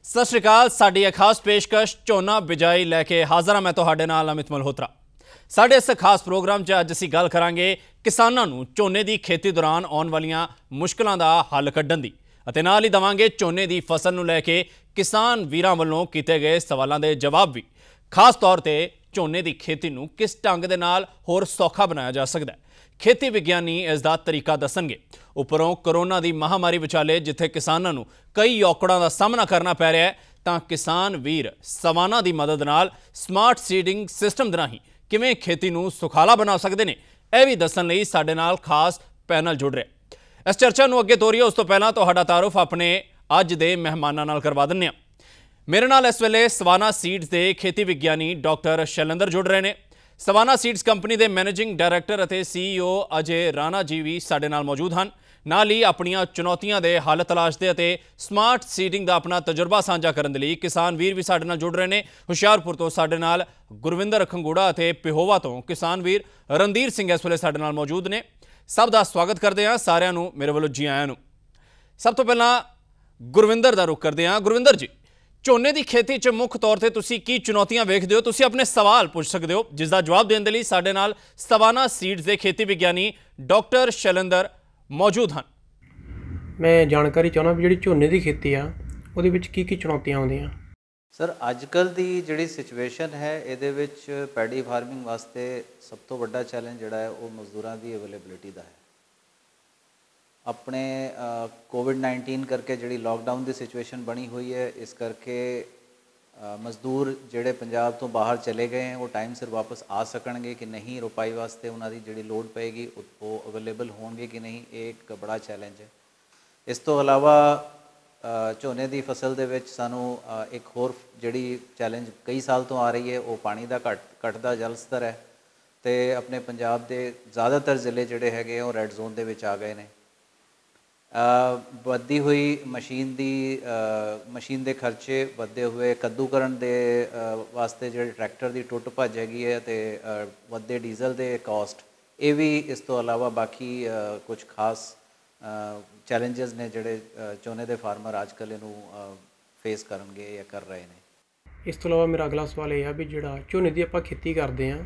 सत श्री अकाल। साडी एक खास पेशकश झोना बिजाई लैके हाज़र हाँ मैं तुहाडे नाल अमित मल्होत्रा। साडे इस खास प्रोग्राम च अज असीं गल करांगे किसानां नूं झोने दी खेती दौरान आउण वालीआं मुश्किलां दा हल कड्ढण दी अते नाल ही दवांगे झोने दी फसल नूं लैके किसान वीरां वल्लों कीते गए सवालां दे जवाब भी। खास तौर ते झोने दी खेती नूं किस ढंग दे नाल होर सौखा बनाया जा सकदा है, खेती विग्यानी इसका तरीका दसणगे। उपरों करोना की महामारी विचाले जिथे किसानों नूं कई औकड़ां दा सामना करना पै रहा है, तां किसान वीर सवाना की मदद नाल स्मार्ट सीडिंग सिस्टम दे राहीं किवें खेती नूं सुखाला बना सकते हैं, यह भी दस्सण लई साडे नाल खास पैनल जुड़ रहा। इस चर्चा नूं अगे तोरीए उस तो पहलां तुहाडा तारुफ अपने अज दे मेहमानां नाल करवा दिंदे हां। मेरे नाल इस वेले सवाना सीड्स के खेती विग्यानी डॉक्टर शैलेंद्र जुड़ रहे हैं। सवाना सीड्स कंपनी के मैनेजिंग डायरैक्टर और CEO अजय राणा जी भी साडे नाल मौजूद हैं। नाल ही अपनियां चुनौतियां दे हल तलाशदे अते स्मार्ट सीडिंग का अपना तजुर्बा साझा करने के लिए किसान वीर भी साडे नाल जुड़ रहे हैं। हुशियारपुर तो साडे नाल गुरविंदर खंगूड़ा अते पिहोवा तो किसान वीर रणधीर सिंह इस वेले साडे नाल मौजूद ने। सब का स्वागत करते हैं, सारिआं नूं मेरे वल्लों जी आयां नूं। सब तो पहलां गुरविंदर का रुख करते हैं। गुरविंदर जी, झोने की खेती च मुख तौर पर तुसीं की चुनौतियां वेखदे हो? तुसीं अपने सवाल पूछ सकते हो, जिसका जवाब देने के लिए साडे नाल सवाना सीड्स के खेती विग्यानी डॉक्टर शैलेंद्र मौजूद हैं। मैं जानकारी चाहना भी जी झोने की खेती आ ਉਹਦੇ ਵਿੱਚ ਕੀ चुनौतियां आउंदियां? सर अजकल की जिहड़ी सिचुएशन है ਇਹਦੇ ਵਿੱਚ पैडी फार्मिंग वास्ते सब तो वड्डा चैलेंज जिहड़ा है वो मजदूरों की अवेलेबिलिटी का है। अपने कोविड-19 करके जिहड़ी लॉकडाउन की सिचुएशन बनी हुई है, इस करके मजदूर जिहड़े पंजाब तो बाहर चले गए हैं वो टाइम सिर वापस आ सकणगे कि नहीं, रोपाई वास्ते उन्हां दी जिहड़ी लोड पेगी वो अवेलेबल होणगे कि नहीं, एक बड़ा चैलेंज है। इस तो अलावा झोने की फसल दे विच सानू एक होर जिहड़ी चैलेंज कई साल तो आ रही है वो पानी का घटदा जल स्तर है। तो अपने पंजाब के ज़्यादातर जिले जिहड़े हैगे वो रैड जोन दे विच आ गए ने। बढ़ती हुई मशीन के खर्चे, बढ़ते हुए कद्दूकरण के वास्ते जो ट्रैक्टर की टुट भज हैगी है, तो बढ़ते डीजल के कॉस्ट, ये भी इस तो अलावा बाकी कुछ खास चैलेंजेस ने जोड़े झोने के फार्मर अजकल इनू फेस करनगे या कर रहे हैं। इस तो अलावा मेरा अगला सवाल यह है भी जो झोने की आपां खेती करते हैं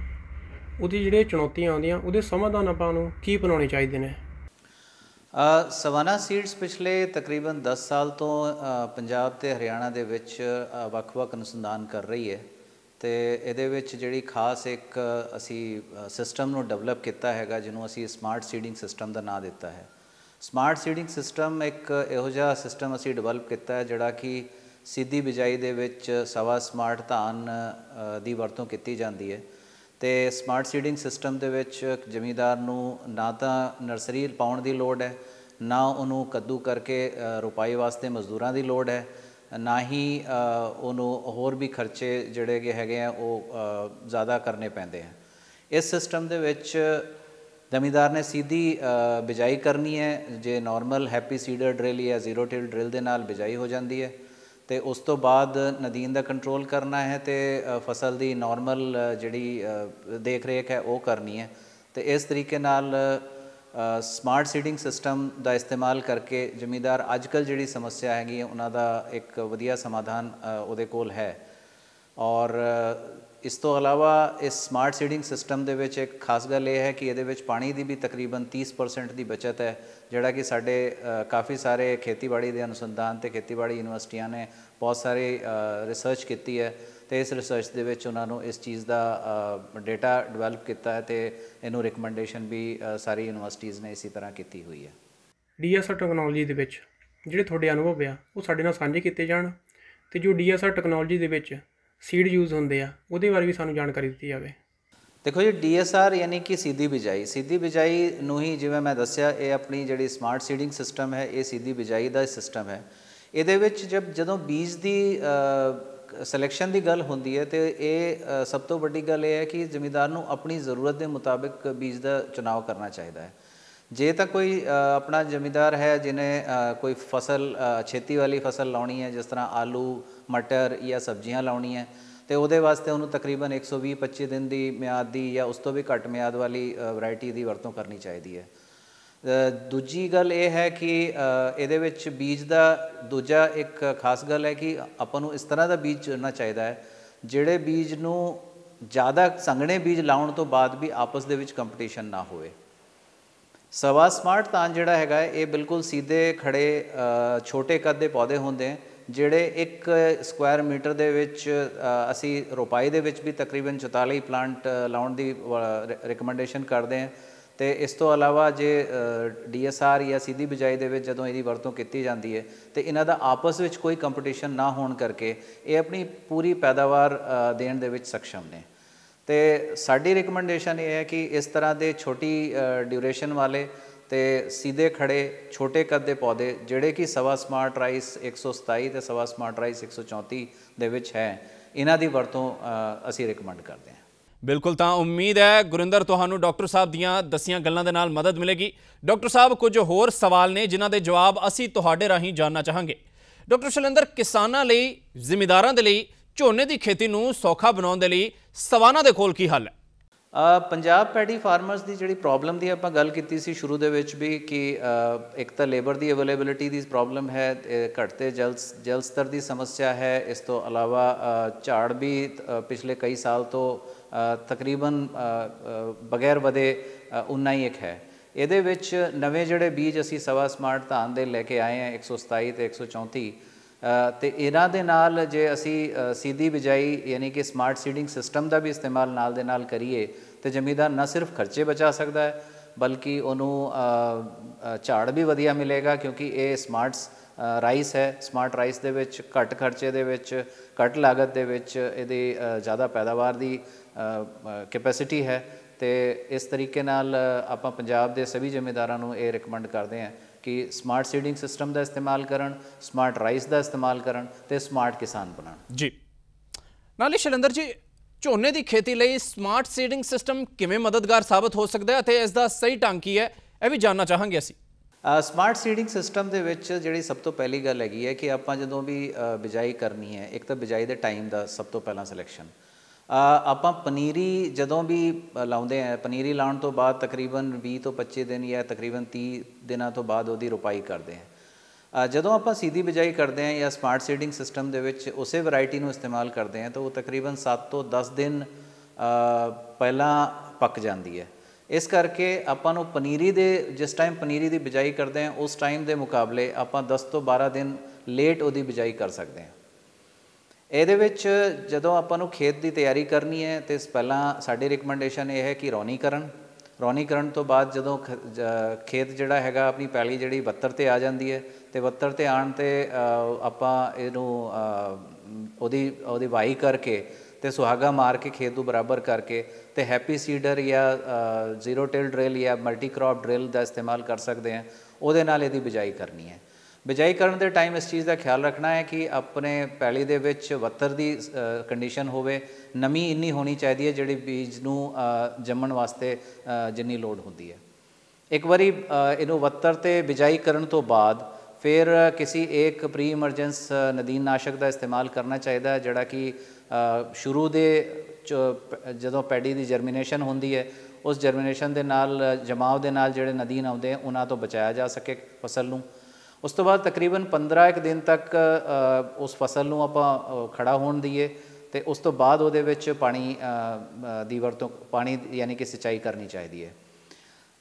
उसदी जिहड़ियां चुनौतियां आउंदियां उहदे समाधान आपां नूं की अपनाउणे चाहीदे ने? सवाना सीड्स पिछले तकरीबन 10 साल तो पंजाब ते हरियाणा दे विच वक्-वक् अनुसंधान कर रही है। तो ये जिहड़ी खास एक असी सिस्टम नूं डेवलप किया हैगा जिन्हों असी स्मार्ट सीडिंग सिस्टम का नाम दिता है। स्मार्ट सीडिंग सिस्टम एक इहो जिहा सिस्टम असी डेवलप किया है जिहड़ा कि सीधी बिजाई दे विच सवा स्मार्ट धान की वरतों की जाती है। तो स्मार्ट सीडिंग सिस्टम के विच जमींदार नूं ना तो नर्सरी पाउण की लोड़ है, ना उन्होंने कद्दू करके रोपाई वास्ते मजदूरों की लोड़ है, ना ही उन्होंने होर भी खर्चे जिहड़े हैगे हैं वो ज़्यादा करने पैंदे हैं। इस सिस्टम के विच जमींदार ने सीधी बिजाई करनी है, जे नॉर्मल हैप्पी सीडर ड्रिल या जीरो टिल ड्रिल के नाल बिजाई हो जाती है। तो उस तो बाद नदीन का कंट्रोल करना है, तो फसल की नॉर्मल जिहड़ी देख रेख है वो करनी है। तो इस तरीके नाल स्मार्ट सीडिंग सिस्टम का इस्तेमाल करके जमींदार अजकल जिहड़ी समस्या हैगी उन्हां दा एक वधिया समाधान उहदे कोल है। और इस तो अलावा इस स्मार्ट सीडिंग सिस्टम दे विच एक खास गल यह है कि ये पानी की भी तकरीबन 30% की बचत है, जोड़ा कि साढ़े काफ़ी सारे खेतीबाड़ी के अनुसंधान तो खेतीबाड़ी यूनिवर्सिटियां ने बहुत सारी रिसर्च की है। तो इस रिसर्च के विच उन्होंने इस चीज़ का डेटा डिवेलप किया है, तो इनू रिकमेंडेशन भी सारी यूनिवर्सिटीज़ ने इसी तरह की हुई है। DSR टैक्नोलॉजी दे विच जिहड़े तुहाडे अनुभव आ वो साडे नाल साझे कीते जाण, ते जो DSR टैक्नोलॉजी दे विच सीड यूज़ होंदे आ उहदे बारे भी सानूं जानकारी दी जाए। देखो जी, DSR यानी कि सीधी बिजाई नूं ही जिवें मैं दस्सिया ये अपनी जिहड़ी स्मार्ट सीडिंग सिस्टम है ये सीधी बिजाई का सिस्टम है। ये जदों बीज की सिलेक्शन की गल होंदी है तो ये सब तो वड्डी गल ये है कि जमींदार नूं अपनी ज़रूरत के मुताबिक बीज का चुनाव करना चाहिए है। जे तो कोई अपना जमींदार है जिन्हें कोई फसल छेती वाली फसल लाउणी है, जिस तरह आलू मटर या सब्जियां लाउणी है, तो वो वास्ते उन्होंने तकरीबन 120-25 दिन की म्याद की या उस तो भी घट म्याद वाली वैरायटी की वरतों करनी चाहिए है। ਦੂਜੀ ਗੱਲ ਇਹ ਹੈ ਕਿ ਇਹਦੇ ਵਿੱਚ ਬੀਜ ਦਾ ਦੂਜਾ ਇੱਕ ਖਾਸ ਗੱਲ ਹੈ ਕਿ ਆਪਾਂ ਨੂੰ ਇਸ ਤਰ੍ਹਾਂ ਦਾ ਬੀਜ ਚੁਣਨਾ ਚਾਹੀਦਾ ਹੈ ਜਿਹੜੇ ਬੀਜ ਨੂੰ ਜ਼ਿਆਦਾ ਸੰਘਣੇ ਬੀਜ ਲਾਉਣ ਤੋਂ ਬਾਅਦ ਵੀ ਆਪਸ ਦੇ ਵਿੱਚ ਕੰਪੀਟੀਸ਼ਨ ਨਾ ਹੋਵੇ। ਸਵਾ ਸਮਾਰਟ ਧਾਨ ਜਿਹੜਾ ਹੈਗਾ ਇਹ ਬਿਲਕੁਲ ਸਿੱਧੇ ਖੜੇ ਛੋਟੇ ਕੱਦ ਦੇ ਪੌਦੇ ਹੁੰਦੇ ਹੈ ਜਿਹੜੇ 1 ਸਕੁਆਇਰ ਮੀਟਰ ਦੇ ਵਿੱਚ ਅਸੀਂ ਰੋਪਾਈ ਦੇ ਵਿੱਚ ਵੀ ਤਕਰੀਬਨ 44 ਪਲਾਂਟ ਲਾਉਣ ਦੀ ਰਿਕਮੈਂਡੇਸ਼ਨ ਕਰਦੇ ਹਾਂ। ਅਤੇ ਇਸ ਤੋਂ ਇਲਾਵਾ ਜੇ DSR ਜਾਂ ਸਿੱਧੀ ਬਿਜਾਈ ਦੇ ਵਿੱਚ ਜਦੋਂ ਇਹਦੀ ਵਰਤੋਂ ਕੀਤੀ ਜਾਂਦੀ ਹੈ ਅਤੇ ਇਹਨਾਂ ਦਾ ਆਪਸ ਵਿੱਚ ਕੋਈ ਕੰਪੀਟੀਸ਼ਨ ਨਾ ਹੋਣ ਕਰਕੇ ਇਹ ਆਪਣੀ ਪੂਰੀ ਪੈਦਾਵਾਰ ਦੇਣ ਦੇ ਵਿੱਚ ਸક્ષਮ ਨੇ। ਅਤੇ ਸਾਡੀ ਰਿਕਮੈਂਡੇਸ਼ਨ ਇਹ ਹੈ ਕਿ ਇਸ ਤਰ੍ਹਾਂ ਦੇ ਛੋਟੀ ਡਿਊਰੇਸ਼ਨ ਵਾਲੇ ਅਤੇ ਸਿੱਧੇ ਖੜੇ ਛੋਟੇ ਕੱਦ ਦੇ ਪੌਦੇ ਜਿਹੜੇ ਕਿ ਸਵਾ ਸਮਾਰਟ ਰਾਈਸ 127 ਅਤੇ ਸਵਾ ਸਮਾਰਟ ਰਾਈਸ 134 ਦੇ ਵਿੱਚ ਹੈ, ਇਹਨਾਂ ਦੀ ਵਰਤੋਂ ਅਸੀਂ ਰਿਕਮੈਂਡ ਕਰਦੇ ਹਾਂ। ਬਿਲਕੁਲ, ਤਾਂ ਉਮੀਦ ਹੈ ਗੁਰਿੰਦਰ ਤੁਹਾਨੂੰ ਡਾਕਟਰ ਸਾਹਿਬ ਦੀਆਂ ਦੱਸੀਆਂ ਗੱਲਾਂ ਦੇ ਨਾਲ ਮਦਦ ਮਿਲੇਗੀ। ਡਾਕਟਰ ਸਾਹਿਬ, ਕੁਝ ਹੋਰ ਸਵਾਲ ਨੇ ਜਿਨ੍ਹਾਂ ਦੇ ਜਵਾਬ ਅਸੀਂ ਤੁਹਾਡੇ ਰਾਹੀਂ ਜਾਣਨਾ ਚਾਹਾਂਗੇ। ਡਾਕਟਰ ਸ਼ੈਲੇਂਦਰ, ਕਿਸਾਨਾਂ ਲਈ, ਜ਼ਿਮੀਂਦਾਰਾਂ ਦੇ ਲਈ ਝੋਨੇ ਦੀ ਖੇਤੀ ਨੂੰ ਸੌਖਾ ਬਣਾਉਣ ਦੇ ਲਈ ਸਵਾਨਾ ਦੇ ਕੋਲ ਕੀ ਹੱਲ ਹੈ? ਪੰਜਾਬ ਪੈਡੀ ਫਾਰਮਰਸ ਦੀ ਜਿਹੜੀ ਪ੍ਰੋਬਲਮ ਦੀ ਆਪਾਂ ਗੱਲ ਕੀਤੀ ਸੀ ਸ਼ੁਰੂ ਦੇ ਵਿੱਚ ਵੀ ਕਿ ਇੱਕ ਤਾਂ ਲੇਬਰ ਦੀ ਅਵੇਲੇਬਿਲਿਟੀ ਦੀ ਪ੍ਰੋਬਲਮ ਹੈ, ਘਟਦੇ ਜਲ ਸਤਰ ਦੀ ਸਮੱਸਿਆ ਹੈ। ਇਸ ਤੋਂ ਇਲਾਵਾ ਝਾੜ ਵੀ ਪਿਛਲੇ ਕਈ ਸਾਲ ਤੋਂ ਤਕਰੀਬਨ ਬਗੈਰ ਵਧੇ ਉਨਾ ਹੀ ਇੱਕ ਹੈ। ਇਹਦੇ ਵਿੱਚ ਨਵੇਂ ਜਿਹੜੇ ਬੀਜ ਅਸੀਂ ਸਵਾ ਸਮਾਰਟ ਧਾਨ ਦੇ ਲੈ ਕੇ ਆਏ ਹਾਂ 127 ਅਤੇ 134 ਅਤੇ ਇਹਨਾਂ ਦੇ ਨਾਲ ਜੇ ਅਸੀਂ ਸਿੱਧੀ ਬਿਜਾਈ ਯਾਨੀ ਕਿ ਸਮਾਰਟ ਸੀਡਿੰਗ ਸਿਸਟਮ ਦਾ ਵੀ ਇਸਤੇਮਾਲ ਨਾਲ ਦੇ ਨਾਲ ਕਰੀਏ ਤਾਂ ਜ਼ਮੀਂਦਾਰ ਨਾ ਸਿਰਫ ਖਰਚੇ ਬਚਾ ਸਕਦਾ ਹੈ ਬਲਕਿ ਉਹਨੂੰ ਝਾੜ ਵੀ ਵਧੀਆ ਮਿਲੇਗਾ, ਕਿਉਂਕਿ ਇਹ ਸਮਾਰਟ ਰਾਈਸ ਹੈ। ਸਮਾਰਟ ਰਾਈਸ ਦੇ ਵਿੱਚ ਘੱਟ ਖਰਚੇ ਦੇ ਵਿੱਚ, ਘੱਟ ਲਾਗਤ ਦੇ ਵਿੱਚ ਇਹਦੀ ਜ਼ਿਆਦਾ ਪੈਦਾਵਾਰ ਦੀ ਕੈਪੈਸਿਟੀ ਹੈ। ਅਤੇ ਇਸ ਤਰੀਕੇ ਨਾਲ ਆਪਾਂ ਪੰਜਾਬ ਦੇ ਸਭੀ ਜ਼ਿਮੀਂਦਾਰਾਂ ਨੂੰ ਇਹ ਰਿਕਮੈਂਡ ਕਰਦੇ ਹਾਂ ਕਿ ਸਮਾਰਟ ਸੀਡਿੰਗ ਸਿਸਟਮ ਦਾ ਇਸਤੇਮਾਲ ਕਰਨ, ਸਮਾਰਟ ਰਾਈਸ ਦਾ ਇਸਤੇਮਾਲ ਕਰਨ ਅਤੇ ਸਮਾਰਟ ਕਿਸਾਨ ਬਣਾਉਣ। ਜੀ ਨਾਲੇ ਸ਼ੈਲੇਂਦਰ ਜੀ, ਝੋਨੇ ਦੀ ਖੇਤੀ ਲਈ ਸਮਾਰਟ ਸੀਡਿੰਗ ਸਿਸਟਮ ਕਿਵੇਂ ਮਦਦਗਾਰ ਸਾਬਤ ਹੋ ਸਕਦਾ ਹੈ ਅਤੇ ਇਸ ਦਾ ਸਹੀ ਢੰਗ ਕੀ ਹੈ, ਇਹ ਵੀ ਜਾਣਨਾ ਚਾਹਾਂਗੇ ਅਸੀਂ। ਸਮਾਰਟ ਸੀਡਿੰਗ ਸਿਸਟਮ ਦੇ ਵਿੱਚ ਜਿਹੜੀ ਸਭ ਤੋਂ ਪਹਿਲੀ ਗੱਲ ਹੈਗੀ ਹੈ ਕਿ ਆਪਾਂ ਜਦੋਂ ਵੀ ਬਿਜਾਈ ਕਰਨੀ ਹੈ, ਇੱਕ ਤਾਂ ਬਿਜਾਈ ਦੇ ਟਾਈਮ ਦਾ ਸਭ ਤੋਂ ਪਹਿਲਾਂ ਸਿਲੈਕਸ਼ਨ। ਆਪਾਂ ਪਨੀਰੀ ਜਦੋਂ ਵੀ ਲਾਉਂਦੇ ਹਾਂ, ਪਨੀਰੀ ਲਾਉਣ ਤੋਂ ਬਾਅਦ ਤਕਰੀਬਨ 20 ਤੋਂ 25 ਦਿਨ ਜਾਂ ਤਕਰੀਬਨ 30 ਦਿਨਾਂ ਤੋਂ ਬਾਅਦ ਉਹਦੀ ਰੋਪਾਈ ਕਰਦੇ ਹਾਂ। ਜਦੋਂ ਆਪਾਂ ਸਿੱਧੀ ਬਿਜਾਈ ਕਰਦੇ ਹਾਂ ਜਾਂ ਸਮਾਰਟ ਸੀਡਿੰਗ ਸਿਸਟਮ ਦੇ ਵਿੱਚ ਉਸੇ ਵੈਰਾਈਟੀ ਨੂੰ ਇਸਤੇਮਾਲ ਕਰਦੇ ਹਾਂ ਤਾਂ ਉਹ ਤਕਰੀਬਨ 7 ਤੋਂ 10 ਦਿਨ ਪਹਿਲਾਂ ਪੱਕ ਜਾਂਦੀ ਹੈ। ਇਸ ਕਰਕੇ ਆਪਾਂ ਨੂੰ ਪਨੀਰੀ ਦੇ ਜਿਸ ਟਾਈਮ ਪਨੀਰੀ ਦੀ ਬਿਜਾਈ ਕਰਦੇ ਹਾਂ ਉਸ ਟਾਈਮ ਦੇ ਮੁਕਾਬਲੇ ਆਪਾਂ 10 ਤੋਂ 12 ਦਿਨ ਲੇਟ ਉਹਦੀ ਬਿਜਾਈ ਕਰ ਸਕਦੇ ਹਾਂ। ਇਹਦੇ ਵਿੱਚ ਜਦੋਂ ਆਪਾਂ ਨੂੰ ਖੇਤ ਦੀ ਤਿਆਰੀ ਕਰਨੀ ਹੈ ਅਤੇ ਪਹਿਲਾਂ ਸਾਡੀ ਰਿਕਮੈਂਡੇਸ਼ਨ ਇਹ ਹੈ ਕਿ ਰੌਣੀ ਕਰਨ ਤੋਂ ਬਾਅਦ ਜਦੋਂ ਖੇਤ ਜਿਹੜਾ ਹੈਗਾ ਆਪਣੀ ਪੈਲੀ ਜਿਹੜੀ 72 'ਤੇ ਆ ਜਾਂਦੀ ਹੈ ਅਤੇ 72 'ਤੇ ਆਉਣ 'ਤੇ ਆਪਾਂ ਇਹਨੂੰ ਉਹਦੀ ਵਾਹੀ ਕਰਕੇ ਅਤੇ ਸੁਹਾਗਾ ਮਾਰ ਕੇ ਖੇਤ ਨੂੰ ਬਰਾਬਰ ਕਰਕੇ ਅਤੇ ਹੈਪੀ ਸੀਡਰ ਜਾਂ ਜ਼ੀਰੋ ਟਿਲ ਡਰਿਲ ਜਾਂ ਮਲਟੀ ਕ੍ਰੌਪ ਡਰਿਲ ਦਾ ਇਸਤੇਮਾਲ ਕਰ ਸਕਦੇ ਹਾਂ। ਉਹਦੇ ਨਾਲ ਇਹਦੀ ਬਿਜਾਈ ਕਰਨੀ ਹੈ। ਬਿਜਾਈ ਕਰਨ ਦੇ ਟਾਈਮ ਇਸ ਚੀਜ਼ ਦਾ ਖਿਆਲ ਰੱਖਣਾ ਹੈ ਕਿ ਆਪਣੇ ਪੈਲੀ ਦੇ ਵਿੱਚ 72 ਦੀ ਕੰਡੀਸ਼ਨ ਹੋਵੇ, ਨਮੀ ਇੰਨੀ ਹੋਣੀ ਚਾਹੀਦੀ ਹੈ ਜਿਹੜੀ ਬੀਜ ਨੂੰ ਜੰਮਣ ਵਾਸਤੇ ਜਿੰਨੀ ਲੋੜ ਹੁੰਦੀ ਹੈ। ਇੱਕ ਵਾਰੀ ਇਹਨੂੰ 72 'ਤੇ ਬਿਜਾਈ ਕਰਨ ਤੋਂ ਬਾਅਦ ਫਿਰ ਕਿਸੇ ਇੱਕ ਪ੍ਰੀ ਇਮਰਜੈਂਸ ਨਦੀਨ ਨਾਸ਼ਕ ਦਾ ਇਸਤੇਮਾਲ ਕਰਨਾ ਚਾਹੀਦਾ ਜਿਹੜਾ ਕਿ ਸ਼ੁਰੂ ਦੇ ਜਦੋਂ ਪੈਡੀ ਦੀ ਜਰਮੀਨੇਸ਼ਨ ਹੁੰਦੀ ਹੈ ਉਸ ਜਰਮੀਨੇਸ਼ਨ ਦੇ ਨਾਲ ਜਮਾਵ ਦੇ ਨਾਲ ਜਿਹੜੇ ਨਦੀਨ ਆਉਂਦੇ ਉਹਨਾਂ ਤੋਂ ਬਚਾਇਆ ਜਾ ਸਕੇ ਫਸਲ ਨੂੰ। ਉਸ ਤੋਂ ਬਾਅਦ ਤਕਰੀਬਨ 15 ਦਿਨ ਤੱਕ ਉਸ ਫਸਲ ਨੂੰ ਆਪਾਂ ਖੜਾ ਹੋਣ ਦਈਏ ਅਤੇ ਉਸ ਤੋਂ ਬਾਅਦ ਉਹਦੇ ਵਿੱਚ ਪਾਣੀ ਦੀ ਵਰਤੋਂ, ਪਾਣੀ ਯਾਨੀ ਕਿ ਸਿੰਚਾਈ ਕਰਨੀ ਚਾਹੀਦੀ ਹੈ।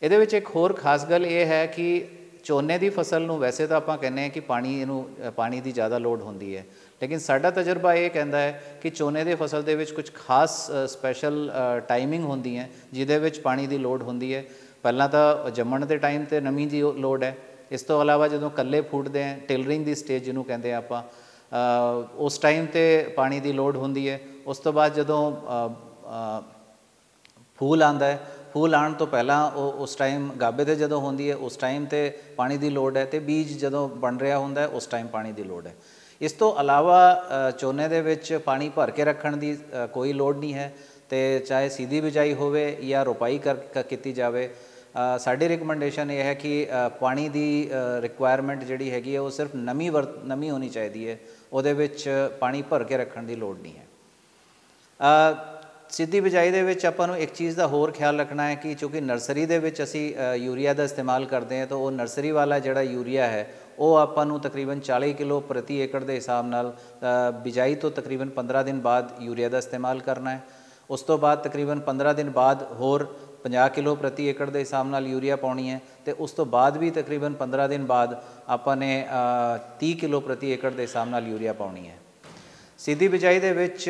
ਇਹਦੇ ਵਿੱਚ ਇੱਕ ਹੋਰ ਖਾਸ ਗੱਲ ਇਹ ਹੈ ਕਿ ਝੋਨੇ ਦੀ ਫਸਲ ਨੂੰ ਵੈਸੇ ਤਾਂ ਆਪਾਂ ਕਹਿੰਦੇ ਹਾਂ ਕਿ ਪਾਣੀ ਦੀ ਜ਼ਿਆਦਾ ਲੋੜ ਹੁੰਦੀ ਹੈ, ਲੇਕਿਨ ਸਾਡਾ ਤਜਰਬਾ ਇਹ ਕਹਿੰਦਾ ਹੈ ਕਿ ਝੋਨੇ ਦੀ ਫਸਲ ਦੇ ਵਿੱਚ ਕੁਝ ਖਾਸ ਸਪੈਸ਼ਲ ਟਾਈਮਿੰਗ ਹੁੰਦੀ ਹੈ ਜਿਹਦੇ ਵਿੱਚ ਪਾਣੀ ਦੀ ਲੋੜ ਹੁੰਦੀ ਹੈ। ਪਹਿਲਾਂ ਤਾਂ ਜੰਮਣ ਦੇ ਟਾਈਮ 'ਤੇ ਨਮੀ ਦੀ ਲੋੜ ਹੈ। ਇਸ ਤੋਂ ਇਲਾਵਾ ਜਦੋਂ ਕੱਲੇ ਫੂਟਦੇ ਹੈ, ਟਿਲਰਿੰਗ ਦੀ ਸਟੇਜ ਜਿਹਨੂੰ ਕਹਿੰਦੇ ਆਪਾਂ, ਉਸ ਟਾਈਮ 'ਤੇ ਪਾਣੀ ਦੀ ਲੋੜ ਹੁੰਦੀ ਹੈ। ਉਸ ਤੋਂ ਬਾਅਦ ਜਦੋਂ ਫੂਲ ਆਉਂਦਾ ਹੈ, ਫੂਲ ਆਉਣ ਤੋਂ ਪਹਿਲਾਂ ਉਸ ਟਾਈਮ ਗਾਬੇ 'ਤੇ ਜਦੋਂ ਹੁੰਦੀ ਹੈ ਉਸ ਟਾਈਮ 'ਤੇ ਪਾਣੀ ਦੀ ਲੋੜ ਹੈ ਅਤੇ ਬੀਜ ਜਦੋਂ ਬਣ ਰਿਹਾ ਹੁੰਦਾ ਉਸ ਟਾਈਮ ਪਾਣੀ ਦੀ ਲੋੜ ਹੈ। ਇਸ ਤੋਂ ਇਲਾਵਾ ਝੋਨੇ ਦੇ ਵਿੱਚ ਪਾਣੀ ਭਰ ਕੇ ਰੱਖਣ ਦੀ ਕੋਈ ਲੋੜ ਨਹੀਂ ਹੈ ਅਤੇ ਚਾਹੇ ਸਿੱਧੀ ਬਿਜਾਈ ਹੋਵੇ ਜਾਂ ਰੋਪਾਈ ਕੀਤੀ ਜਾਵੇ। ਸਾਡੀ ਰਿਕਮੈਂਡੇਸ਼ਨ ਇਹ ਹੈ ਕਿ ਪਾਣੀ ਦੀ ਰਿਕੁਆਇਰਮੈਂਟ ਜਿਹੜੀ ਹੈਗੀ ਹੈ ਉਹ ਸਿਰਫ ਨਮੀ ਹੋਣੀ ਚਾਹੀਦੀ ਹੈ, ਉਹਦੇ ਵਿੱਚ ਪਾਣੀ ਭਰ ਕੇ ਰੱਖਣ ਦੀ ਲੋੜ ਨਹੀਂ ਹੈ। ਸਿੱਧੀ ਬਿਜਾਈ ਦੇ ਵਿੱਚ ਆਪਾਂ ਨੂੰ ਇੱਕ ਚੀਜ਼ ਦਾ ਹੋਰ ਖਿਆਲ ਰੱਖਣਾ ਹੈ ਕਿ ਚूँकि ਨਰਸਰੀ ਦੇ ਵਿੱਚ ਅਸੀਂ ਯੂਰੀਆ ਦਾ ਇਸਤੇਮਾਲ ਕਰਦੇ ਹਾਂ, ਤਾਂ ਉਹ ਨਰਸਰੀ ਵਾਲਾ ਜਿਹੜਾ ਯੂਰੀਆ ਹੈ ਉਹ ਆਪਾਂ ਨੂੰ ਤਕਰੀਬਨ 40 ਕਿਲੋ ਪ੍ਰਤੀ ਏਕੜ ਦੇ ਹਿਸਾਬ ਨਾਲ ਬਿਜਾਈ ਤੋਂ ਤਕਰੀਬਨ 15 ਦਿਨ ਬਾਅਦ ਯੂਰੀਆ ਦਾ ਇਸਤੇਮਾਲ ਕਰਨਾ ਹੈ। ਉਸ ਤੋਂ ਬਾਅਦ ਤਕਰੀਬਨ 15 ਦਿਨ ਬਾਅਦ ਹੋਰ 50 ਕਿਲੋ ਪ੍ਰਤੀ ਏਕੜ ਦੇ ਹਿਸਾਬ ਨਾਲ ਯੂਰੀਆ ਪਾਉਣੀ ਹੈ, ਅਤੇ ਉਸ ਤੋਂ ਬਾਅਦ ਵੀ ਤਕਰੀਬਨ 15 ਦਿਨ ਬਾਅਦ ਆਪਾਂ ਨੇ 30 ਕਿਲੋ ਪ੍ਰਤੀ ਏਕੜ ਦੇ ਹਿਸਾਬ ਨਾਲ ਯੂਰੀਆ ਪਾਉਣੀ ਹੈ। ਸਿੱਧੀ ਬਿਜਾਈ ਦੇ ਵਿੱਚ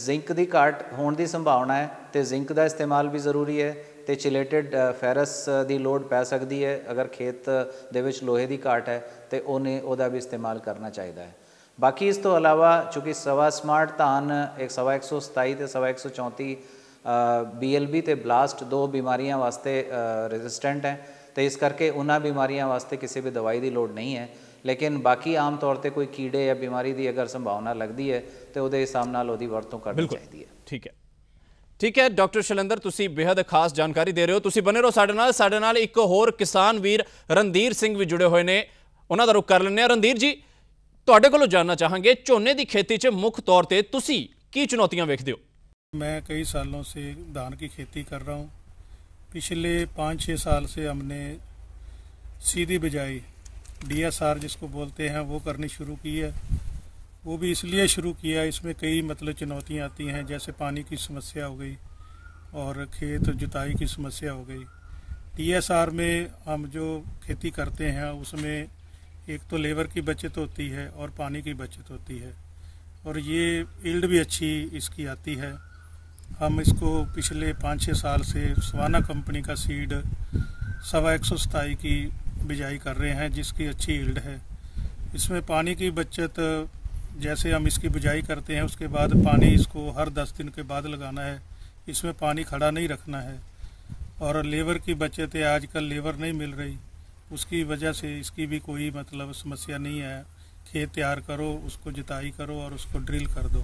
ਜ਼ਿੰਕ ਦੀ ਘਾਟ ਹੋਣ ਦੀ ਸੰਭਾਵਨਾ ਹੈ, ਅਤੇ ਜ਼ਿੰਕ ਦਾ ਇਸਤੇਮਾਲ ਵੀ ਜ਼ਰੂਰੀ ਹੈ, ਅਤੇ ਚਿਲੇਟਡ ਫੈਰਸ ਦੀ ਲੋੜ ਪੈ ਸਕਦੀ ਹੈ। ਅਗਰ ਖੇਤ ਦੇ ਵਿੱਚ ਲੋਹੇ ਦੀ ਘਾਟ ਹੈ ਤਾਂ ਉਹਦਾ ਵੀ ਇਸਤੇਮਾਲ ਕਰਨਾ ਚਾਹੀਦਾ ਹੈ। ਬਾਕੀ ਇਸ ਤੋਂ ਇਲਾਵਾ ਚूँकि ਸਵਾ ਸਮਾਰਟ ਧਾਨ ਸਵਾ 127 ਅਤੇ ਸਵਾ 134 BLB ਅਤੇ ਬਲਾਸਟ 2 ਬਿਮਾਰੀਆਂ ਵਾਸਤੇ ਰੈਜ਼ਿਸਟੈਂਟ ਹੈ, ਅਤੇ ਇਸ ਕਰਕੇ ਉਹਨਾਂ ਬਿਮਾਰੀਆਂ ਵਾਸਤੇ ਕਿਸੇ ਵੀ ਦਵਾਈ ਦੀ ਲੋੜ ਨਹੀਂ ਹੈ। ਲੇਕਿਨ ਬਾਕੀ ਆਮ ਤੌਰ 'ਤੇ ਕੋਈ ਕੀੜੇ ਜਾਂ ਬਿਮਾਰੀ ਦੀ ਅਗਰ ਸੰਭਾਵਨਾ ਲੱਗਦੀ ਹੈ ਤਾਂ ਉਹਦੇ ਹਿਸਾਬ ਨਾਲ ਉਹਦੀ ਵਰਤੋਂ ਕਰਨੀ ਚਾਹੀਦੀ ਹੈ। ਠੀਕ ਹੈ ਡਾਕਟਰ ਸ਼ੈਲੇਂਦਰ, ਤੁਸੀਂ ਬੇहद ਖਾਸ ਜਾਣਕਾਰੀ ਦੇ ਰਹੇ ਹੋ। ਤੁਸੀਂ ਬਣੇ ਰਹੋ ਸਾਡੇ ਨਾਲ ਇੱਕ ਹੋਰ ਕਿਸਾਨ ਵੀਰ ਰਣਧੀਰ ਸਿੰਘ ਵੀ ਜੁੜੇ ਹੋਏ ਨੇ, ਉਹਨਾਂ ਦਾ ਰੁਖ ਕਰ ਲੈਂਦੇ ਹਾਂ। ਰਣਧੀਰ ਜੀ, ਤੁਹਾਡੇ ਕੋਲੋਂ ਜਾਣਨਾ ਚਾਹਾਂਗੇ ਝੋਨੇ ਦੀ खेती 'ਚ ਮੁੱਖ ਤੌਰ ਤੇ ਤੁਸੀਂ ਕੀ ਚੁਣੌतियां ਵੇਖਦੇ हो? मैं कई सालों से धान की खेती कर रहा हूँ। पिछले 5-6 साल से हमने सीधी बिजाई DSR जिसको बोलते हैं वो करनी शुरू की है। वो भी इसलिए शुरू किया, इसमें कई मतलब चुनौतियाँ आती हैं, जैसे पानी की समस्या हो गई और खेत जुताई की समस्या हो गई। DSR में हम जो खेती करते हैं उसमें एक तो लेबर की बचत होती है और पानी की बचत होती है, और ये यील्ड भी अच्छी इसकी आती है। हम इसको पिछले 5-6 साल से सवाना कंपनी का सीड सवा 127 की बिजाई कर रहे हैं, जिसकी अच्छी यील्ड है। इसमें पानी की बचत, जैसे हम इसकी बिजाई करते हैं उसके बाद पानी इसको हर 10 दिन के बाद लगाना है, इसमें पानी खड़ा नहीं रखना है। और लेबर की बचत है, आजकल लेबर नहीं मिल रही, उसकी वजह से इसकी भी कोई मतलब समस्या नहीं है। खेत तैयार करो, उसको जुताई करो और उसको ड्रिल कर दो,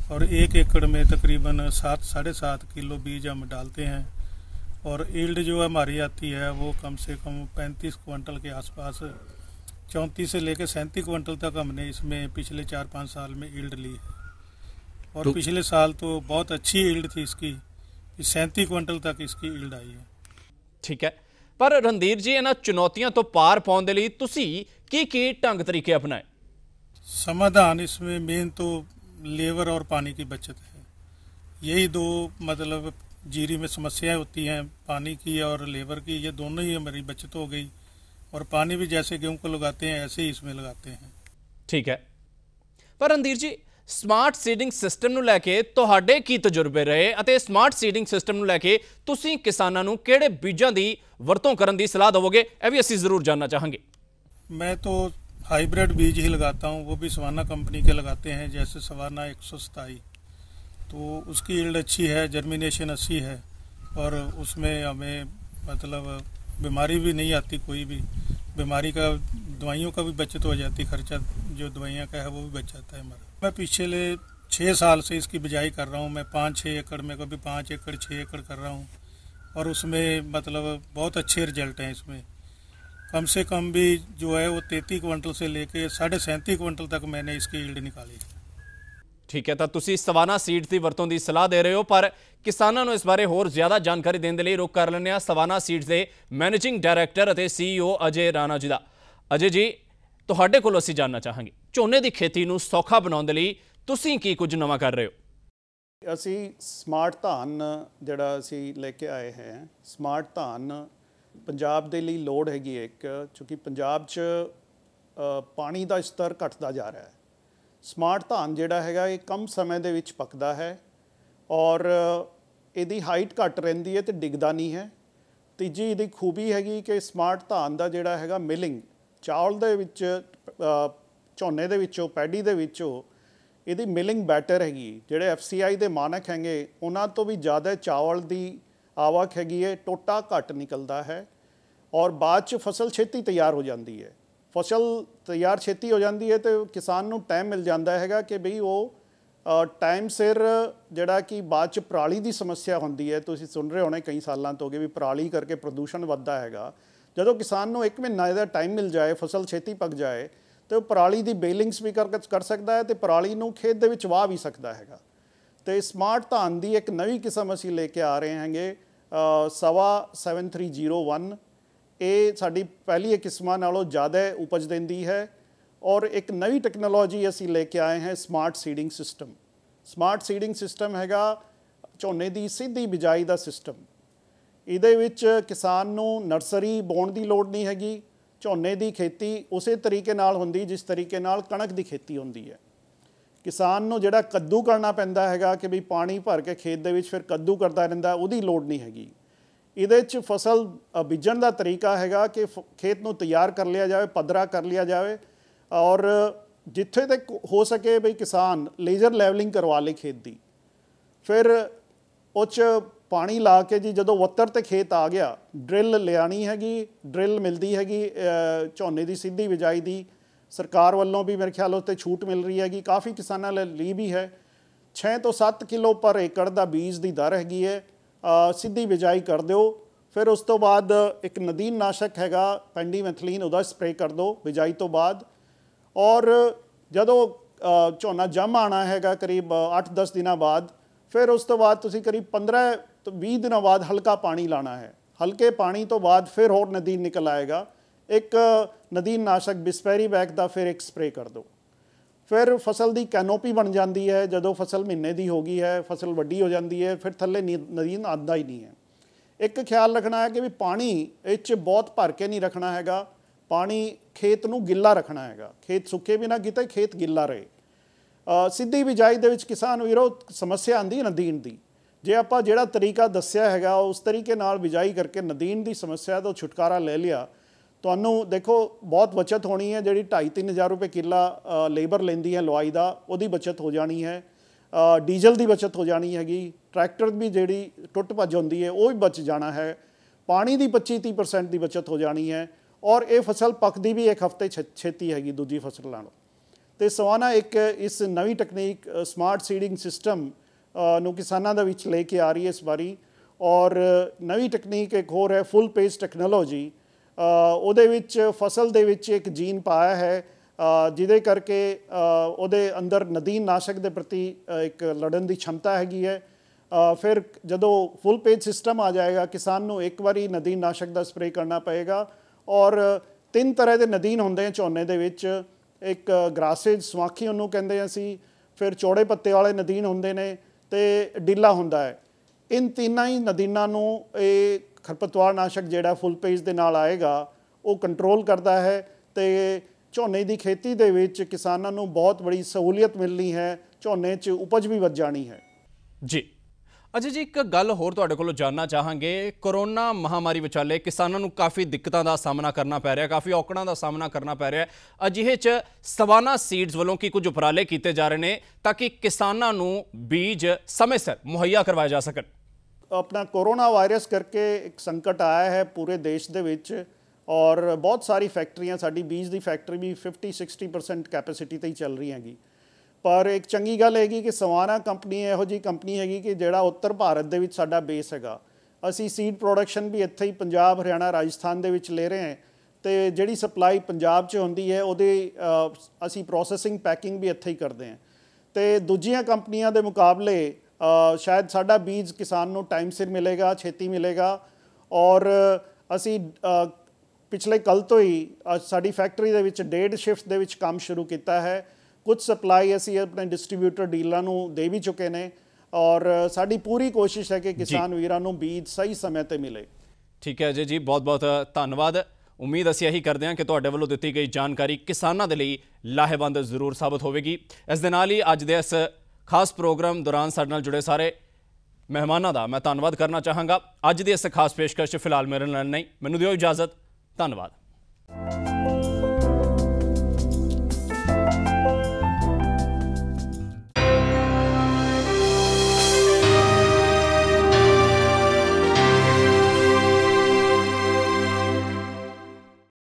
और 1 एकड़ में तकरीबन 7-7.5 किलो बीज हम डालते हैं, और यील्ड जो हमारी आती है वो कम से कम 35 क्विंटल के आसपास, 34 से लेकर 37 क्विंटल तक हमने इसमें पिछले 4-5 साल में यील्ड ली है। और पिछले साल तो बहुत अच्छी यील्ड थी इसकी, 37 क्विंटल तक इसकी यील्ड आई है। ठीक है, पर रणधीर जी, इन्हां चुनौतियां तो पार पाउण दे लई तुसीं की ढंग तरीके अपनाए? समाधान इसमें मेन तो लेबर और पानी की बचत है। यही दो मतलब जीरी में समस्याएं होती हैं, पानी की और लेबर की, ये दोनों ही हमारी बचत हो गई। और पानी भी जैसे गेहूं को लगाते हैं ऐसे ही इसमें लगाते हैं। ठीक है, पर रणधीर जी, ਸਮਾਰਟ ਸੀਡਿੰਗ ਸਿਸਟਮ ਨੂੰ ਲੈ ਕੇ ਤੁਹਾਡੇ ਕੀ ਤਜਰਬੇ ਰਹੇ, ਅਤੇ ਸਮਾਰਟ ਸੀਡਿੰਗ ਸਿਸਟਮ ਨੂੰ ਲੈ ਕੇ ਤੁਸੀਂ ਕਿਸਾਨਾਂ ਨੂੰ ਕਿਹੜੇ ਬੀਜਾਂ ਦੀ ਵਰਤੋਂ ਕਰਨ ਦੀ ਸਲਾਹ ਦੇਵੋਗੇ, ਇਹ ਵੀ ਅਸੀਂ ਜ਼ਰੂਰ ਜਾਨਣਾ ਚਾਹਾਂਗੇ। मैं तो हाइब्रिड बीज ही लगाता हूँ, वो भी सवाना कंपनी के लगाते हैं, जैसे सवाना 127, तो उसकी यील्ड अच्छी है, जर्मिनेशन अच्छी है, और उसमें हमें मतलब बीमारी भी नहीं आती, कोई भी बीमारी का, दवाइयों का भी बचत हो जाती, खर्चा जो दवाइयाँ का है वो भी बच जाता है हमारा। मैं पिछले 6 साल से इसकी बिजाई कर रहा हूँ। मैं 5-6 एकड़ में, कभी 5 एकड़ 6 एकड़ कर रहा हूँ, और उसमें मतलब बहुत अच्छे रिजल्ट हैं। इसमें कम से कम भी जो है वो 33 क्विंटल से लेके 37.5 क्विंटल तक मैंने इसकी यील्ड निकाली है। ठीक है, तो ਤੁਸੀਂ ਸਵਾਨਾ ਸੀਡਸ ਦੀ ਵਰਤੋਂ ਦੀ ਸਲਾਹ ਦੇ ਰਹੇ ਹੋ, ਪਰ ਕਿਸਾਨਾਂ ਨੂੰ ਇਸ ਬਾਰੇ ਹੋਰ ਜ਼ਿਆਦਾ ਜਾਣਕਾਰੀ ਦੇਣ ਦੇ ਲਈ ਰੁਖ ਕਰ ਲੈਂਦੇ ਹਾਂ ਸਵਾਨਾ ਸੀਡਸ ਦੇ ਮੈਨੇਜਿੰਗ ਡਾਇਰੈਕਟਰ ਅਤੇ CEO ਅਜੇ ਰਾਣਾ ਜੀ ਦਾ। ਅਜੇ ਜੀ, ਤੁਹਾਡੇ ਕੋਲੋਂ ਅਸੀਂ ਜਾਣਨਾ ਚਾਹਾਂਗੇ, ਝੋਨੇ ਦੀ ਖੇਤੀ ਨੂੰ ਸੌਖਾ ਬਣਾਉਣ ਦੇ ਲਈ ਤੁਸੀਂ ਕੀ ਕੁਝ ਨਵਾਂ ਕਰ ਰਹੇ ਹੋ? ਅਸੀਂ ਸਮਾਰਟ ਧਾਨ ਜਿਹੜਾ ਅਸੀਂ ਲੈ ਕੇ ਆਏ ਹੈ, ਸਮਾਰਟ ਧਾਨ ਪੰਜਾਬ ਦੇ ਲਈ ਲੋੜ ਹੈਗੀ ਇੱਕ, ਕਿਉਂਕਿ ਪੰਜਾਬ 'ਚ ਪਾਣੀ ਦਾ ਸਤਰ ਘਟਦਾ ਜਾ ਰਿਹਾ ਹੈ। ਸਮਾਰਟ ਧਾਨ ਜਿਹੜਾ ਹੈਗਾ ਇਹ ਕਮ ਸਮੇਂ ਦੇ ਵਿੱਚ ਪੱਕਦਾ ਹੈ, ਔਰ ਇਹਦੀ ਹਾਈਟ ਘੱਟ ਰਹਿੰਦੀ ਹੈ ਅਤੇ ਡਿੱਗਦਾ ਨਹੀਂ ਹੈ। ਤੀਜੀ ਇਹਦੀ ਖੂਬੀ ਹੈਗੀ ਕਿ ਸਮਾਰਟ ਧਾਨ ਦਾ ਜਿਹੜਾ ਹੈਗਾ ਮਿਲਿੰਗ, ਚਾਵਲ ਦੇ ਵਿੱਚ, ਝੋਨੇ ਦੇ ਵਿੱਚੋਂ, ਪੈਡੀ ਦੇ ਵਿੱਚੋਂ ਇਹਦੀ ਮਿਲਿੰਗ ਬੈਟਰ ਹੈਗੀ। ਜਿਹੜੇ FCI ਦੇ ਮਾਨਕ ਹੈਗੇ ਉਹਨਾਂ ਤੋਂ ਵੀ ਜ਼ਿਆਦਾ ਚਾਵਲ ਦੀ ਆਵਕ ਹੈਗੀ ਹੈ, ਟੋਟਾ ਘੱਟ ਨਿਕਲਦਾ ਹੈ, ਔਰ ਬਾਅਦ 'ਚ ਫਸਲ ਛੇਤੀ ਤਿਆਰ ਹੋ ਜਾਂਦੀ ਹੈ। ਫਸਲ ਤਿਆਰ ਛੇਤੀ ਹੋ ਜਾਂਦੀ ਹੈ ਅਤੇ ਕਿਸਾਨ ਨੂੰ ਟਾਈਮ ਮਿਲ ਜਾਂਦਾ ਹੈਗਾ ਕਿ ਬਈ ਉਹ ਟਾਈਮ ਸਿਰ ਜਿਹੜਾ ਕਿ ਬਾਅਦ 'ਚ ਪਰਾਲੀ ਦੀ ਸਮੱਸਿਆ ਹੁੰਦੀ ਹੈ। ਤੁਸੀਂ ਸੁਣ ਰਹੇ ਹੋਣੇ ਕਈ ਸਾਲਾਂ ਤੋਂ ਕਿ ਵੀ ਪਰਾਲੀ ਕਰਕੇ ਪ੍ਰਦੂਸ਼ਣ ਵੱਧਦਾ ਹੈਗਾ। ਜਦੋਂ ਕਿਸਾਨ ਨੂੰ 1 ਮਹੀਨਾ ਇਹਦਾ ਟਾਈਮ ਮਿਲ ਜਾਏ, ਫਸਲ ਛੇਤੀ ਪੱਕ ਜਾਏ, ਅਤੇ ਉਹ ਪਰਾਲੀ ਦੀ ਬੇਲਿੰਗਸ ਵੀ ਕਰ ਸਕਦਾ ਹੈ ਅਤੇ ਪਰਾਲੀ ਨੂੰ ਖੇਤ ਦੇ ਵਿੱਚ ਵਾਹ ਵੀ ਸਕਦਾ ਹੈਗਾ। ਤੇ ਸਮਾਰਟ ਧਾਨ ਦੀ ਇੱਕ ਨਵੀਂ ਕਿਸਮ ਅਸੀਂ ਲੈ ਕੇ ਆ ਰਹੇ ਹਾਂਗੇ ਸਵਾ 7301। ਇਹ ਸਾਡੀ ਪਹਿਲੀ ਕਿਸਮਾਂ ਨਾਲੋਂ ਜ਼ਿਆਦਾ ਉਪਜ ਦਿੰਦੀ ਹੈ ਔਰ ਇੱਕ ਨਵੀਂ ਟੈਕਨੋਲੋਜੀ ਅਸੀਂ ਲੈ ਕੇ ਆਏ ਹਾਂ smart seeding system. Smart seeding system ਹੈਗਾ ਝੋਨੇ ਦੀ ਸਿੱਧੀ ਬਿਜਾਈ ਦਾ ਸਿਸਟਮ। ਇਹਦੇ ਵਿੱਚ ਕਿਸਾਨ ਨੂੰ ਨਰਸਰੀ ਬੋਣ ਦੀ ਲੋੜ ਨਹੀਂ ਹੈਗੀ। ਝੋਨੇ ਦੀ ਖੇਤੀ ਉਸੇ ਤਰੀਕੇ ਨਾਲ ਹੁੰਦੀ ਜਿਸ ਤਰੀਕੇ ਨਾਲ ਕਣਕ ਦੀ ਖੇਤੀ ਹੁੰਦੀ ਹੈ। ਕਿਸਾਨ ਨੂੰ ਜਿਹੜਾ ਕੱਦੂ ਕਰਨਾ ਪੈਂਦਾ ਹੈਗਾ ਕਿ ਵੀ ਪਾਣੀ ਭਰ ਕੇ ਖੇਤ ਦੇ ਵਿੱਚ ਫਿਰ ਕੱਦੂ ਕਰਦਾ ਰਹਿੰਦਾ, ਉਹਦੀ ਲੋੜ ਨਹੀਂ ਹੈਗੀ। ਇਹਦੇ 'ਚ ਫਸਲ ਬੀਜਣ ਦਾ ਤਰੀਕਾ ਹੈਗਾ ਕਿ ਖੇਤ ਨੂੰ ਤਿਆਰ ਕਰ ਲਿਆ ਜਾਵੇ, ਪੱਧਰਾ ਕਰ ਲਿਆ ਜਾਵੇ ਔਰ ਜਿੱਥੇ ਤੱਕ ਹੋ ਸਕੇ ਬਈ ਕਿਸਾਨ ਲੇਜ਼ਰ ਲੈਵਲਿੰਗ ਕਰਵਾ ਲੇ ਖੇਤ ਦੀ। ਫਿਰ ਉਹ 'ਚ ਪਾਣੀ ਲਾ ਕੇ ਜੀ ਜਦੋਂ ਵੱਤਰ ਤੇ ਖੇਤ ਆ ਗਿਆ, ਡਰਿੱਲ ਲਿਆਣੀ ਹੈਗੀ, ਡਰਿੱਲ ਮਿਲਦੀ ਹੈਗੀ ਝੋਨੇ ਦੀ ਸਿੱਧੀ ਬਿਜਾਈ ਦੀ। ਸਰਕਾਰ ਵੱਲੋਂ ਵੀ ਮੇਰੇ ਖਿਆਲ ਉੱਤੇ ਛੂਟ ਮਿਲ ਰਹੀ ਹੈਗੀ, ਕਾਫੀ ਕਿਸਾਨਾਂ ਲਈ ਵੀ ਹੈ। 6 ਤੋਂ 7 ਕਿਲੋ ਪਰ ਏਕੜ ਦਾ ਬੀਜ ਦੀ ਦਰ ਹੈਗੀ ਹੈ। ਸਿੱਧੀ ਬਿਜਾਈ ਕਰ ਦਿਓ। ਫਿਰ ਉਸ ਤੋਂ ਬਾਅਦ ਇੱਕ ਨਦੀਨ ਨਾਸ਼ਕ ਹੈਗਾ ਪੈਂਡੀਮੈਥਲੀਨ, ਉਹਦਾ ਸਪਰੇਅ ਕਰ ਦਿਓ ਬਿਜਾਈ ਤੋਂ ਬਾਅਦ। ਔਰ ਜਦੋਂ ਝੋਨਾ ਜੰਮ ਆਉਣਾ ਹੈਗਾ ਕਰੀਬ 8-10 ਦਿਨਾਂ ਬਾਅਦ, ਫਿਰ ਉਸ ਤੋਂ ਬਾਅਦ ਤੁਸੀਂ ਕਰੀਬ 15 ਤੋਂ 20 ਦਿਨਾਂ ਬਾਅਦ ਹਲਕਾ ਪਾਣੀ ਲਾਣਾ ਹੈ। ਹਲਕੇ ਪਾਣੀ ਤੋਂ ਬਾਅਦ ਫਿਰ ਹੋਰ ਨਦੀਨ ਨਿਕਲ ਆਏਗਾ। ਇੱਕ ਨਦੀਨ ਨਾਸ਼ਕ ਬਿਸਪੈਰੀ ਬੈਕ ਦਾ ਫਿਰ ਇੱਕ ਸਪਰੇਅ ਕਰ ਦਿਓ। ਫਿਰ ਫਸਲ ਦੀ ਕੈਨੋਪੀ ਬਣ ਜਾਂਦੀ ਹੈ। ਜਦੋਂ ਫਸਲ ਮਹੀਨੇ ਦੀ ਹੋ ਗਈ ਹੈ, ਫਸਲ ਵੱਡੀ ਹੋ ਜਾਂਦੀ ਹੈ, ਫਿਰ ਥੱਲੇ ਨਦੀਨ ਆਉਂਦਾ ਹੀ ਨਹੀਂ ਹੈ। ਇੱਕ ਖਿਆਲ ਰੱਖਣਾ ਹੈ ਕਿ ਵੀ ਪਾਣੀ ਇਹ 'ਚ ਬਹੁਤ ਭਰ ਕੇ ਨਹੀਂ ਰੱਖਣਾ ਹੈਗਾ। ਪਾਣੀ ਖੇਤ ਨੂੰ ਗਿੱਲਾ ਰੱਖਣਾ ਹੈਗਾ। ਖੇਤ ਸੁੱਕੇ ਵੀ ਨਾ ਕਿਤੇ ਖੇਤ ਗਿੱਲਾ ਰਹੇ। ਸਿੱਧੀ ਬਿਜਾਈ ਦੇ ਵਿੱਚ ਕਿਸਾਨ ਵੀਰੋ ਸਮੱਸਿਆ ਆਉਂਦੀ ਹੈ ਨਦੀਨ ਦੀ। ਜੇ ਆਪਾਂ ਜਿਹੜਾ ਤਰੀਕਾ ਦੱਸਿਆ ਹੈਗਾ ਉਸ ਤਰੀਕੇ ਨਾਲ ਬਿਜਾਈ ਕਰਕੇ ਨਦੀਨ ਦੀ ਸਮੱਸਿਆ ਤੋਂ ਛੁਟਕਾਰਾ ਲੈ ਲਿਆ, ਤੁਹਾਨੂੰ ਦੇਖੋ ਬਹੁਤ ਬਚਤ ਹੋਣੀ ਹੈ। ਜਿਹੜੀ 2,5-3 ਹਜ਼ਾਰ ਰੁਪਏ ਕਿੱਲਾ ਲੇਬਰ ਲੈਂਦੀ ਹੈ ਲਵਾਈ ਦਾ, ਉਹਦੀ ਬਚਤ ਹੋ ਜਾਣੀ ਹੈ। ਡੀਜ਼ਲ ਦੀ ਬਚਤ ਹੋ ਜਾਣੀ ਹੈਗੀ। ਟਰੈਕਟਰ ਵੀ ਜਿਹੜੀ ਟੁੱਟ ਭੱਜ ਹੁੰਦੀ ਹੈ ਉਹ ਵੀ ਬਚ ਜਾਣਾ ਹੈ। ਪਾਣੀ ਦੀ 25-30% ਦੀ ਬਚਤ ਹੋ ਜਾਣੀ ਹੈ। ਔਰ ਇਹ ਫਸਲ ਪੱਕਦੀ ਵੀ 1 ਹਫ਼ਤੇ ਛੇਤੀ ਹੈਗੀ ਦੂਜੀ ਫਸਲ ਨਾਲੋਂ। ਅਤੇ ਸਵਾਨਾ ਇੱਕ ਇਸ ਨਵੀਂ ਟੈਕਨੀਕ ਸਮਾਰਟ ਸੀਡਿੰਗ ਸਿਸਟਮ ਨੂੰ ਕਿਸਾਨਾਂ ਦੇ ਵਿੱਚ ਲੈ ਕੇ ਆ ਰਹੀ ਹੈ ਇਸ ਵਾਰੀ। ਔਰ ਨਵੀਂ ਟੈਕਨੀਕ ਇੱਕ ਹੋਰ ਹੈ ਫੁੱਲ ਪੇਜ ਟੈਕਨੋਲੋਜੀ। ਉਹਦੇ ਵਿੱਚ ਫਸਲ ਦੇ ਵਿੱਚ ਇੱਕ ਜੀਨ ਪਾਇਆ ਹੈ ਜਿਹਦੇ ਕਰਕੇ ਉਹਦੇ ਅੰਦਰ ਨਦੀਨ ਨਾਸ਼ਕ ਦੇ ਪ੍ਰਤੀ ਇੱਕ ਲੜਨ ਦੀ क्षमता ਹੈਗੀ ਹੈ। ਫਿਰ ਜਦੋਂ ਫੁੱਲ ਪੇਜ ਸਿਸਟਮ ਆ ਜਾਏਗਾ, ਕਿਸਾਨ ਨੂੰ ਇੱਕ ਵਾਰੀ ਨਦੀਨ ਨਾਸ਼ਕ ਦਾ ਸਪਰੇਅ ਕਰਨਾ ਪਏਗਾ। ਔਰ 3 ਤਰ੍ਹਾਂ ਦੇ ਨਦੀਨ ਹੁੰਦੇ ਆ ਝੋਨੇ ਦੇ ਵਿੱਚ। ਇੱਕ ਗਰਾਸੇਜ ਸਵਾਖੀ ਉਹਨੂੰ ਕਹਿੰਦੇ ਅਸੀਂ, ਫਿਰ ਚੌੜੇ ਪੱਤੇ ਵਾਲੇ ਨਦੀਨ ਹੁੰਦੇ ਨੇ ਅਤੇ ਡੀਲਾ ਹੁੰਦਾ ਹੈ। ਇਨ ਤਿੰਨਾਂ ਹੀ ਨਦੀਨਾਂ ਨੂੰ ਇਹ ਖਰਪਤਵਾਰ ਨਾਸ਼ਕ ਜਿਹੜਾ ਫੁੱਲ ਪੇਜ ਦੇ ਨਾਲ ਆਏਗਾ ਉਹ ਕੰਟਰੋਲ ਕਰਦਾ ਹੈ ਅਤੇ ਝੋਨੇ ਦੀ ਖੇਤੀ ਦੇ ਵਿੱਚ ਕਿਸਾਨਾਂ ਨੂੰ ਬਹੁਤ ਬੜੀ ਸਹੂਲੀਅਤ ਮਿਲਣੀ ਹੈ। ਝੋਨੇ 'ਚ ਉਪਜ ਵੀ ਵੱਧ ਜਾਣੀ ਹੈ। ਜੀ ਅਜੇ ਜੀ ਇੱਕ ਗੱਲ ਹੋਰ ਤੁਹਾਡੇ ਕੋਲੋਂ ਜਾਣਨਾ ਚਾਹਾਂਗੇ। ਕੋਰੋਨਾ ਮਹਾਮਾਰੀ ਵਿਚਾਲੇ ਕਿਸਾਨਾਂ ਨੂੰ ਕਾਫੀ ਦਿੱਕਤਾਂ ਦਾ ਸਾਹਮਣਾ ਕਰਨਾ ਪੈ ਰਿਹਾ, ਕਾਫੀ ਔਕੜਾਂ ਦਾ ਸਾਹਮਣਾ ਕਰਨਾ ਪੈ ਰਿਹਾ। ਅਜਿਹੇ 'ਚ ਸਵਾਨਾ ਸੀਡਸ ਵੱਲੋਂ ਕੀ ਕੁਝ ਉਪਰਾਲੇ ਕੀਤੇ ਜਾ ਰਹੇ ਨੇ ਤਾਂ ਕਿ ਕਿਸਾਨਾਂ ਨੂੰ ਬੀਜ ਸਮੇਂ ਸਿਰ ਮੁਹੱਈਆ ਕਰਵਾਏ ਜਾ ਸਕਣ? ਆਪਣਾ ਕੋਰੋਨਾ ਵਾਇਰਸ ਕਰਕੇ ਇੱਕ ਸੰਕਟ ਆਇਆ ਹੈ ਪੂਰੇ ਦੇਸ਼ ਦੇ ਵਿੱਚ ਔਰ ਬਹੁਤ ਸਾਰੀ ਫੈਕਟਰੀਆਂ, ਸਾਡੀ ਬੀਜ ਦੀ ਫੈਕਟਰੀ ਵੀ 50-60% ਕੈਪੈਸਿਟੀ 'ਤੇ ਹੀ ਚੱਲ ਰਹੀ ਹੈਗੀ। ਪਰ ਇੱਕ ਚੰਗੀ ਗੱਲ ਹੈਗੀ ਕਿ ਸਵਾਨਾ ਕੰਪਨੀ ਇਹੋ ਜਿਹੀ ਕੰਪਨੀ ਹੈਗੀ ਕਿ ਜਿਹੜਾ ਉੱਤਰ ਭਾਰਤ ਦੇ ਵਿੱਚ ਸਾਡਾ ਬੇਸ ਹੈਗਾ। ਅਸੀਂ ਸੀਡ ਪ੍ਰੋਡਕਸ਼ਨ ਵੀ ਇੱਥੇ ਹੀ ਪੰਜਾਬ, ਹਰਿਆਣਾ, ਰਾਜਸਥਾਨ ਦੇ ਵਿੱਚ ਲੈ ਰਹੇ ਹਾਂ ਅਤੇ ਜਿਹੜੀ ਸਪਲਾਈ ਪੰਜਾਬ 'ਚ ਹੁੰਦੀ ਹੈ ਉਹਦੇ ਅਸੀਂ ਪ੍ਰੋਸੈਸਿੰਗ ਪੈਕਿੰਗ ਵੀ ਇੱਥੇ ਹੀ ਕਰਦੇ ਹਾਂ। ਅਤੇ ਦੂਜੀਆਂ ਕੰਪਨੀਆਂ ਦੇ ਮੁਕਾਬਲੇ ਸ਼ਾਇਦ ਸਾਡਾ ਬੀਜ ਕਿਸਾਨ ਨੂੰ ਟਾਈਮ ਸਿਰ ਮਿਲੇਗਾ, ਛੇਤੀ ਮਿਲੇਗਾ। ਔਰ ਅਸੀਂ ਪਿਛਲੇ ਕੱਲ੍ਹ ਤੋਂ ਹੀ ਸਾਡੀ ਫੈਕਟਰੀ ਦੇ ਵਿੱਚ 1.5 ਸ਼ਿਫਟ ਦੇ ਵਿੱਚ ਕੰਮ ਸ਼ੁਰੂ ਕੀਤਾ ਹੈ। ਕੁਝ ਸਪਲਾਈ ਅਸੀਂ ਆਪਣੇ ਡਿਸਟਰੀਬਿਊਟਰ ਡੀਲਰਾਂ ਨੂੰ ਦੇ ਵੀ ਚੁੱਕੇ ਨੇ ਔਰ ਸਾਡੀ ਪੂਰੀ ਕੋਸ਼ਿਸ਼ ਹੈ ਕਿ ਕਿਸਾਨ ਵੀਰਾਂ ਨੂੰ ਬੀਜ ਸਹੀ ਸਮੇਂ 'ਤੇ ਮਿਲੇ। ਠੀਕ ਹੈ ਜੀ, ਬਹੁਤ ਬਹੁਤ ਧੰਨਵਾਦ। ਉਮੀਦ ਅਸੀਂ ਇਹੀ ਕਰਦੇ ਹਾਂ ਕਿ ਤੁਹਾਡੇ ਵੱਲੋਂ ਦਿੱਤੀ ਗਈ ਜਾਣਕਾਰੀ ਕਿਸਾਨਾਂ ਦੇ ਲਈ ਲਾਹੇਵੰਦ ਜ਼ਰੂਰ ਸਾਬਤ ਹੋਵੇਗੀ। ਇਸ ਦੇ ਨਾਲ ਹੀ ਅੱਜ ਦੇ ਇਸ ਖਾਸ ਪ੍ਰੋਗਰਾਮ ਦੌਰਾਨ ਸਾਡੇ ਨਾਲ ਜੁੜੇ ਸਾਰੇ ਮਹਿਮਾਨਾਂ ਦਾ ਮੈਂ ਧੰਨਵਾਦ ਕਰਨਾ ਚਾਹਾਂਗਾ। ਅੱਜ ਦੀ ਇਸ ਖਾਸ ਪੇਸ਼ਕਸ਼ ਫਿਲਹਾਲ ਮੇਰੇ ਨਾਲ ਨਹੀਂ। ਮੈਨੂੰ ਦਿਓ ਇਜਾਜ਼ਤ। ਧੰਨਵਾਦ।